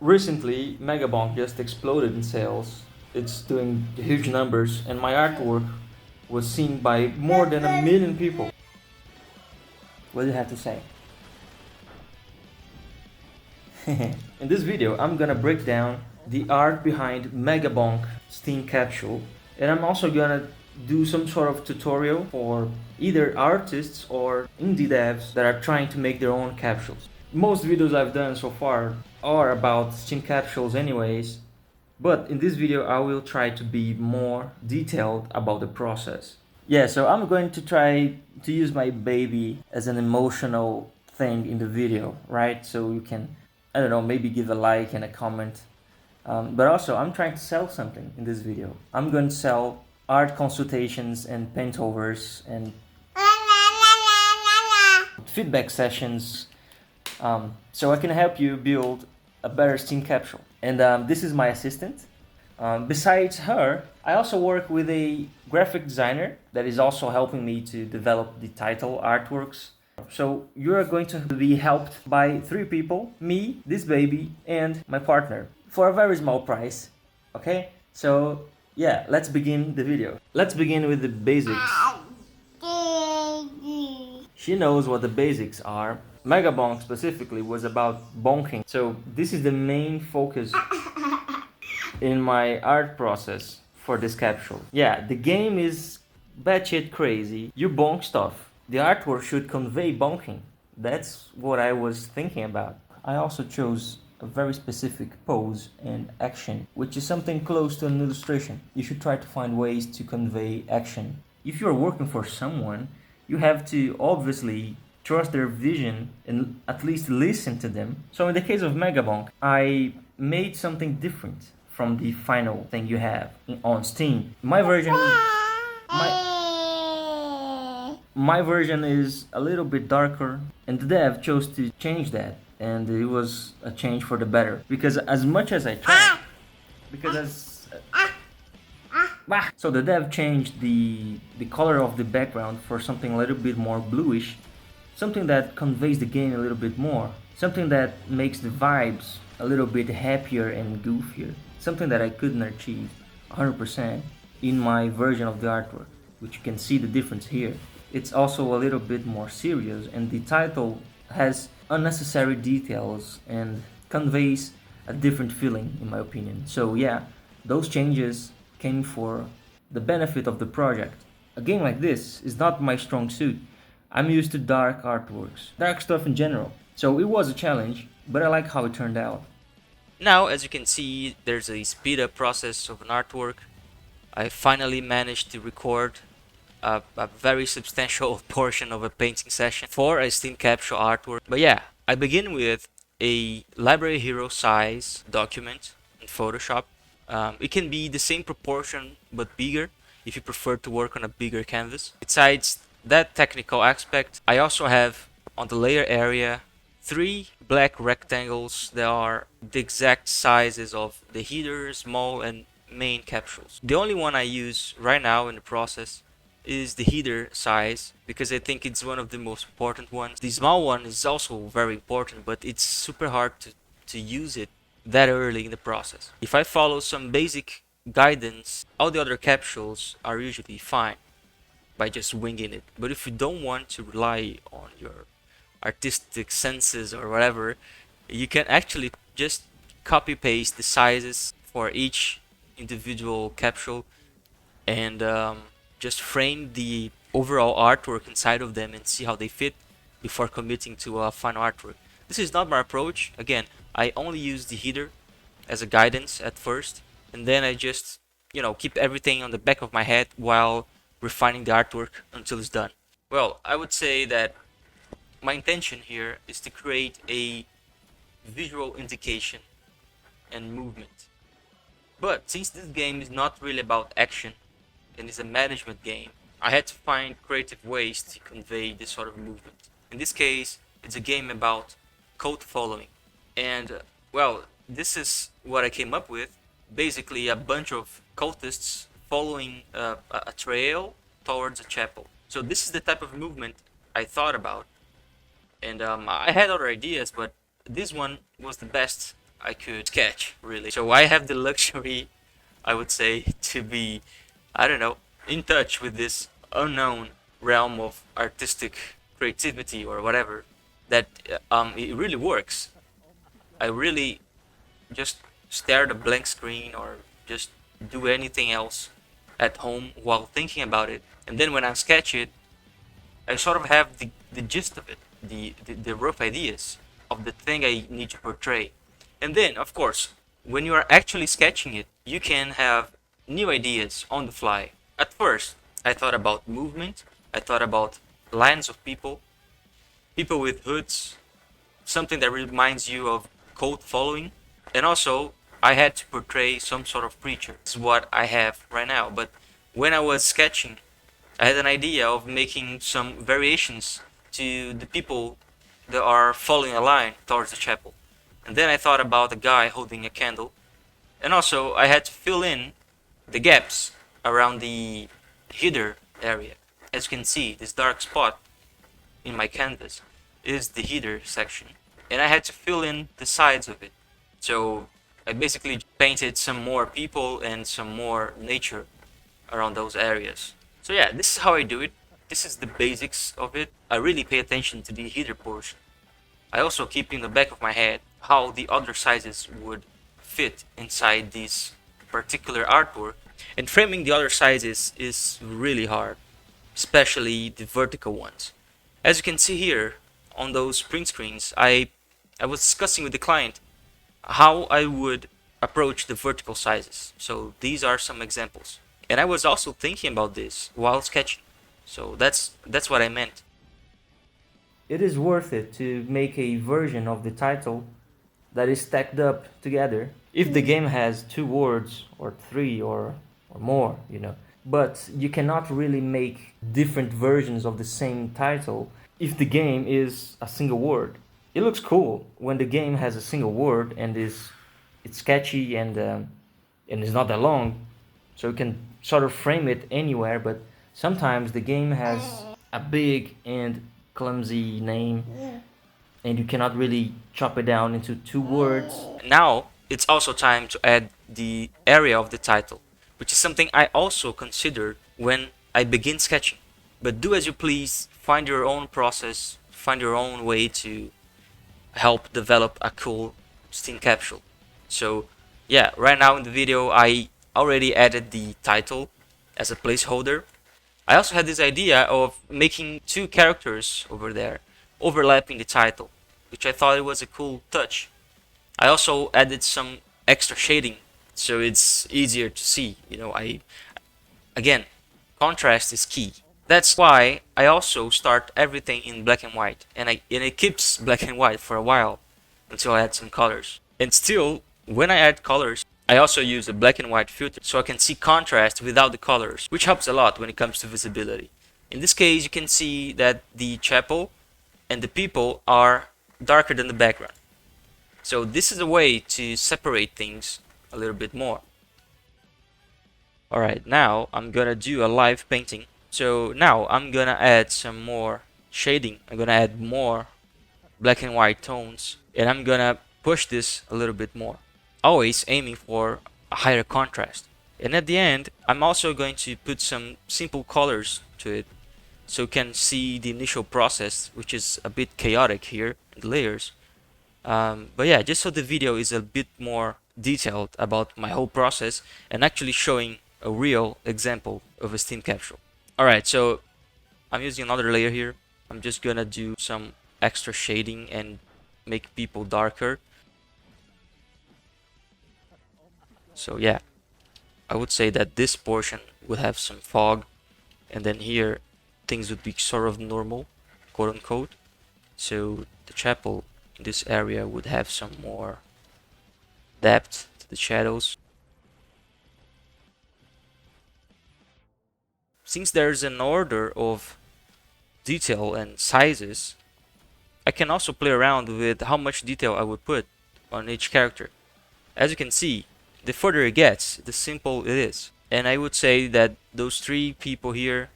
Recently, Megabonk just exploded in sales. It's doing huge numbers, and my artwork was seen by more than 1 million people. What do you have to say? In this video, I'm gonna break down the art behind Megabonk Steam Capsule, and I'm also gonna do some sort of tutorial for either artists or indie devs that are trying to make their own capsules. Most videos I've done so far are about Steam Capsules anyways, but in this video I will try to be more detailed about the process. Yeah, so I'm going to try to use my baby as an emotional thing in the video, right? So you can, I don't know, maybe give a like and a comment. But also, I'm trying to sell something in this video. I'm going to sell art consultations and paintovers and feedback sessions, so I can help you build a better Steam capsule. And this is my assistant. Besides her, I also work with a graphic designer that is also helping me to develop the title artworks. So you're going to be helped by 3 people, me, this baby, and my partner, for a very small price. Okay? So yeah, let's begin the video. Let's begin with the basics. She knows what the basics are. Megabonk specifically was about bonking. So this is the main focus in my art process for this capsule. Yeah, the game is batshit crazy. You bonk stuff. The artwork should convey bonking. That's what I was thinking about. I also chose a very specific pose and action, which is something close to an illustration. You should try to find ways to convey action. If you're working for someone, you have to obviously trust their vision and at least listen to them. So in the case of Megabonk, I made something different from the final thing you have on Steam. My version is a little bit darker, and the dev chose to change that, and it was a change for the better. Because as much as I tried, so the dev changed the color of the background for something a little bit more bluish, something that conveys the game a little bit more, something that makes the vibes a little bit happier and goofier, something that I couldn't achieve 100% in my version of the artwork, which you can see the difference here. It's also a little bit more serious, and the title has unnecessary details and conveys a different feeling, in my opinion. So yeah, those changes came for the benefit of the project. A game like this is not my strong suit. I'm used to dark artworks, dark stuff in general. So it was a challenge, but I like how it turned out. Now, as you can see, there's a speed up process of an artwork. I finally managed to record a very substantial portion of a painting session for a Steam Capsule artwork. But yeah, I begin with a library hero size document in Photoshop. It can be the same proportion but bigger if you prefer to work on a bigger canvas. Besides that technical aspect, I also have on the layer area 3 black rectangles that are the exact sizes of the header, small and main capsules. The only one I use right now in the process is the header size, because I think it's one of the most important ones. The small one is also very important, but it's super hard to use it that early in the process. If I follow some basic guidance, all the other capsules are usually fine by just winging it. But if you don't want to rely on your artistic senses or whatever, you can actually just copy paste the sizes for each individual capsule and just frame the overall artwork inside of them and see how they fit before committing to a final artwork. This is not my approach. Again, I only use the header as a guidance at first, and then I just, keep everything on the back of my head while refining the artwork until it's done. Well, I would say that my intention here is to create a visual indication and movement. But since this game is not really about action and is a management game, I had to find creative ways to convey this sort of movement. In this case, it's a game about cult following. And, well, this is what I came up with. Basically, a bunch of cultists following a trail towards a chapel. So this is the type of movement I thought about. And I had other ideas, but this one was the best I could sketch, really. So I have the luxury, I would say, to be, I don't know, in touch with this unknown realm of artistic creativity or whatever, that it really works. I really just stare at a blank screen or just do anything else at home while thinking about it. And then when I sketch it, I sort of have the gist of it, the rough ideas of the thing I need to portray. And then, of course, when you are actually sketching it, you can have new ideas on the fly. At first, I thought about movement, I thought about lines of people, people with hoods, something that reminds you of code following, and also I had to portray some sort of creature. This is what I have right now, but when I was sketching, I had an idea of making some variations to the people that are following a line towards the chapel. And then I thought about a guy holding a candle, and also I had to fill in the gaps around the header area. As you can see, this dark spot in my canvas is the header section, and I had to fill in the sides of it. So I basically painted some more people and some more nature around those areas. So yeah, this is how I do it. This is the basics of it. I really pay attention to the header portion. I also keep in the back of my head how the other sizes would fit inside this particular artwork. And framing the other sizes is really hard, especially the vertical ones. As you can see here on those print screens, I was discussing with the client how I would approach the vertical sizes. So these are some examples. And I was also thinking about this while sketching. So that's what I meant. It is worth it to make a version of the title that is stacked up together if the game has two words or three or more, you know. But you cannot really make different versions of the same title if the game is a single word. It looks cool when the game has a single word and it's catchy and is not that long, so you can sort of frame it anywhere. But sometimes the game has a big and clumsy name, and you cannot really chop it down into two words. Now it's also time to add the area of the title, which is something I also considered when I begin sketching. But do as you please, find your own process, find your own way to help develop a cool Steam capsule. So yeah, right now in the video I already added the title as a placeholder. I also had this idea of making two characters over there overlapping the title, which I thought it was a cool touch. I also added some extra shading so it's easier to see. You know, again, contrast is key. That's why I also start everything in black and white, and it keeps black and white for a while until I add some colors. And still, when I add colors, I also use a black and white filter so I can see contrast without the colors, which helps a lot when it comes to visibility. In this case, you can see that the chapel and the people are darker than the background. So this is a way to separate things a little bit more. Alright, now I'm gonna do a live painting. So now I'm gonna add some more shading. I'm gonna add more black and white tones, and I'm gonna push this a little bit more, always aiming for a higher contrast. And at the end, I'm also going to put some simple colors to it so you can see the initial process, which is a bit chaotic here in the layers. But yeah, just so the video is a bit more detailed about my whole process and actually showing a real example of a Steam capsule. Alright, so I'm using another layer here. I'm just gonna do some extra shading and make people darker. So yeah, I would say that this portion would have some fog, and then here things would be sort of normal, quote unquote. So the chapel in this area would have some more depth to the shadows. Since there's an order of detail and sizes, I can also play around with how much detail I would put on each character. As you can see, the further it gets, the simple it is. And I would say that those three people here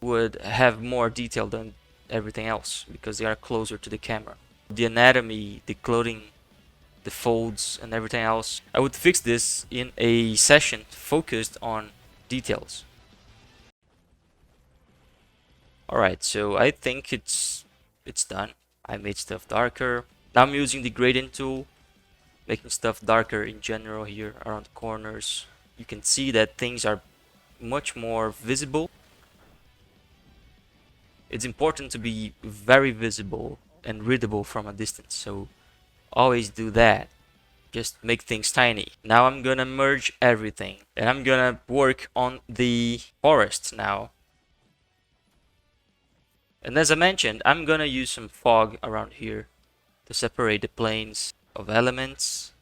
would have more detail than everything else because they are closer to the camera. The anatomy, the clothing, the folds and everything else. I would fix this in a session focused on details. Alright, so I think it's done. I made stuff darker. Now I'm using the gradient tool, making stuff darker in general here around the corners. You can see that things are much more visible. It's important to be very visible and readable from a distance, so always do that. Just make things tiny. Now I'm gonna merge everything and I'm gonna work on the forest now. And as I mentioned, I'm gonna use some fog around here to separate the planes of elements.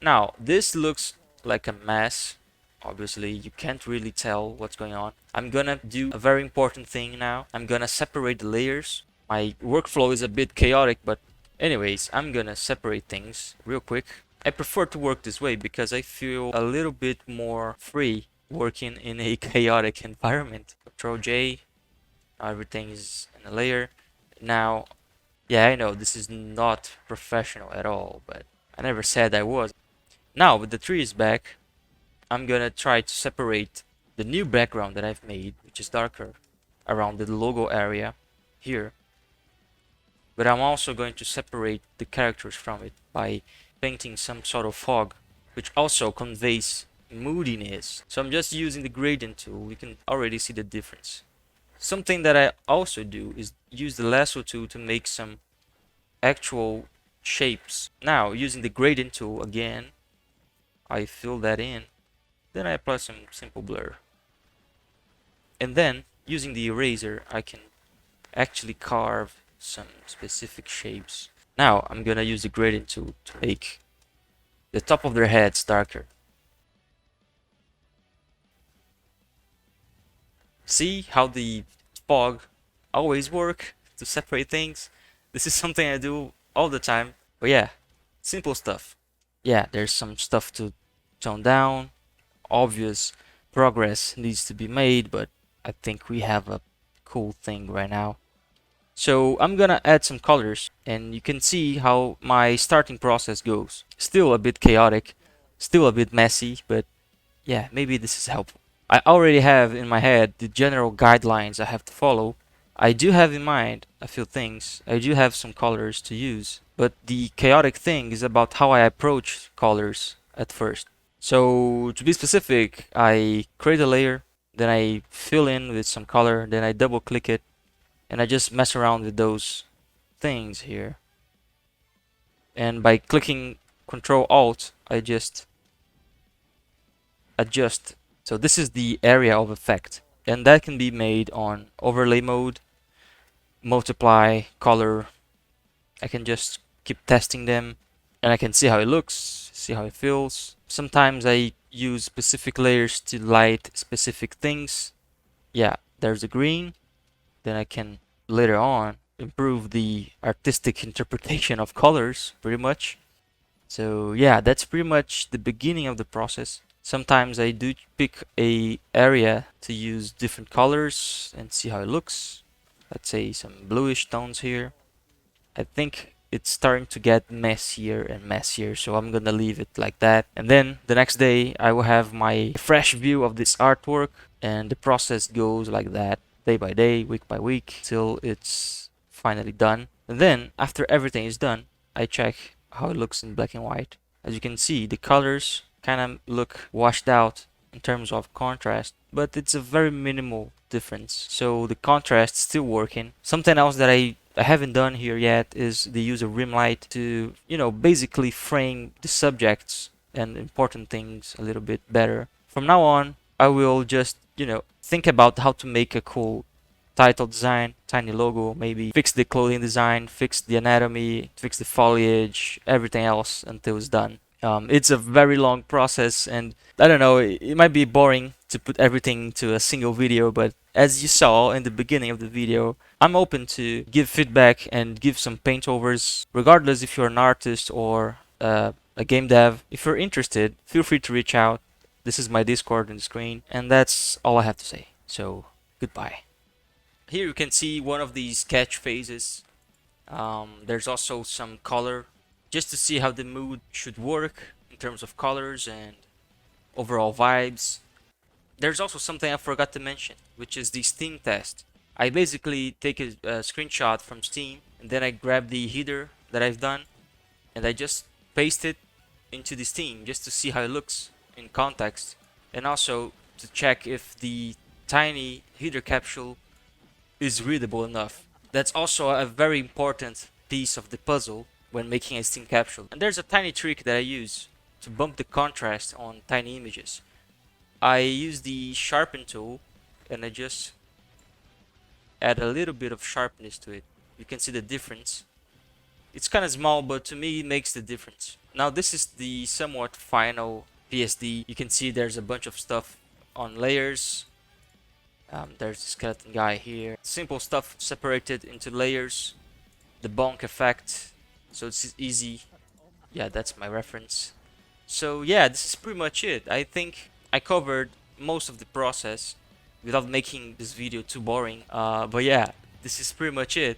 Now, this looks like a mess. Obviously, you can't really tell what's going on. I'm gonna do a very important thing now. I'm gonna separate the layers. My workflow is a bit chaotic, but anyways, I'm gonna separate things real quick. I prefer to work this way because I feel a little bit more free working in a chaotic environment. Control J, now everything is in a layer. Now, yeah, I know this is not professional at all, but I never said I was. Now, with the trees back, I'm gonna try to separate the new background that I've made, which is darker, around the logo area here. But I'm also going to separate the characters from it by painting some sort of fog, which also conveys moodiness. So I'm just using the gradient tool. You can already see the difference. Something that I also do is use the lasso tool to make some actual shapes. Now, using the gradient tool again, I fill that in. Then I apply some simple blur. And then, using the eraser, I can actually carve some specific shapes. Now, I'm gonna use the gradient tool to make the top of their heads darker. See how the fog always work to separate things? This is something I do all the time. But yeah, simple stuff. Yeah, there's some stuff to tone down. Obvious progress needs to be made, but I think we have a cool thing right now. So I'm gonna add some colors and you can see how my starting process goes. Still a bit chaotic, still a bit messy, but yeah, maybe this is helpful. I already have in my head the general guidelines I have to follow. I do have in mind a few things. I do have some colors to use, but the chaotic thing is about how I approach colors at first. So to be specific, I create a layer, then I fill in with some color, then I double click it, and I just mess around with those things here. And by clicking Control Alt, I just adjust. So this is the area of effect, and that can be made on overlay mode, multiply, color. I can just keep testing them and I can see how it looks, see how it feels. Sometimes I use specific layers to light specific things. Yeah, there's a green. Then I can later on improve the artistic interpretation of colors pretty much. So yeah, that's pretty much the beginning of the process. Sometimes I do pick a area to use different colors and see how it looks. Let's say some bluish tones here. I think it's starting to get messier and messier, so I'm gonna leave it like that. And then the next day I will have my fresh view of this artwork, and the process goes like that, day by day, week by week, till it's finally done. And then after everything is done, I check how it looks in black and white. As you can see, the colors kind of look washed out in terms of contrast, but it's a very minimal difference. So the contrast still working. Something else that I haven't done here yet is the use of rim light to, basically frame the subjects and important things a little bit better. From now on, I will just, think about how to make a cool title design, tiny logo, maybe fix the clothing design, fix the anatomy, fix the foliage, everything else until it's done. It's a very long process, and I don't know, it might be boring to put everything to a single video, but as you saw in the beginning of the video, I'm open to give feedback and give some paint overs, regardless if you're an artist or a game dev. If you're interested, feel free to reach out. This is my Discord on the screen, and that's all I have to say. So, goodbye. Here you can see one of these sketch phases. There's also some color, just to see how the mood should work in terms of colors and overall vibes. There's also something I forgot to mention, which is the Steam test. I basically take a screenshot from Steam, and then I grab the header that I've done, and I just paste it into the Steam just to see how it looks in context, and also to check if the tiny header capsule is readable enough. That's also a very important piece of the puzzle when making a Steam capsule. And there's a tiny trick that I use to bump the contrast on tiny images. I use the sharpen tool and I just add a little bit of sharpness to it. You can see the difference. It's kind of small, but to me it makes the difference. Now this is the somewhat final PSD. You can see there's a bunch of stuff on layers. There's the skeleton guy here. Simple stuff separated into layers. The bonk effect, so it's easy. Yeah, that's my reference. So yeah, this is pretty much it. I think I covered most of the process without making this video too boring. But yeah, this is pretty much it.